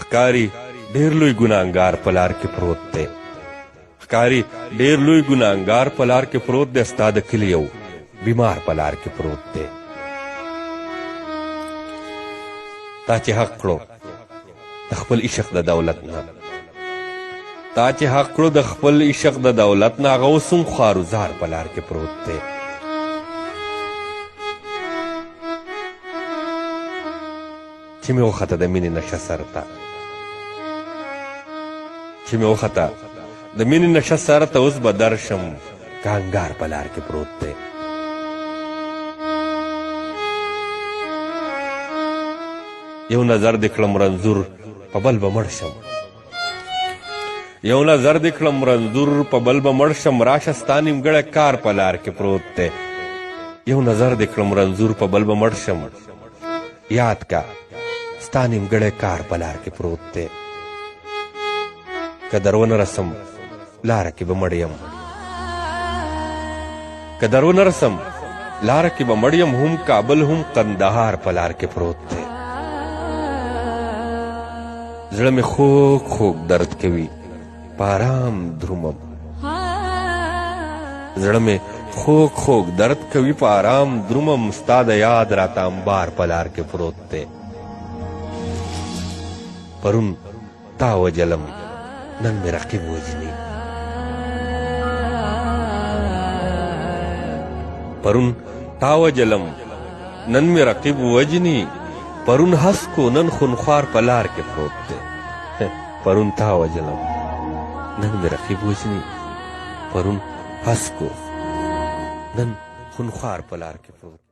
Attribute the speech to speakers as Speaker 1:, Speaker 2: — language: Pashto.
Speaker 1: ښکاري ډېر لوی ګناهګار په لار کې پروت دی. ښکاري ډېر لوی ګناهګار په لار کې پروت دی. ستا د کلي یو بیمار په لار کې پروت دی. تا چې حق کړو د خپل عشق د دولت نه، تا چې حق کړو د خپل عشق د دولت نه، هغه اوس هم خوارزار په لار کې پروت دی. چې مې وخته د مینې نشه سر ته، چې مې وخته د مینې نشه سر ته، اوس به درشم کانګار په لار کې پروت دی. یو نظر دې کړم رنځور په بل به مړ شم، یو نظر دې کړم رنځور په بل به مړ شم، راشه ستا نیمګړی کار په لار کې پروت دی. یو نظر دې کړم رنځور په بل به مړ شم، یاد کا ستا نیمګړی کار په لار کې پروت دی. که در ونه رسم لاره کې به مړ یم، که در ونه رسم لاره کې به مړ یم، هم کابل هم قندهار په لار کې پروت دی. زړه مې خوږ خوږ درد کوي په آرام درومم، زړه مې خوږ خوږ درد کوي په آرام درومم، ستا د یاد راته انبار په لار کې پروت دی. پرون تا وجلم نن مې رقیب وجني، پرون تا وجلم نن مې رقیب وجني، پرون هسکو نن خونخوار په لار کې پروت دی. پرون تا وجلم نن مې رقیب وجني، پرون هسکو نن خونخوار په لار کې پروت دی.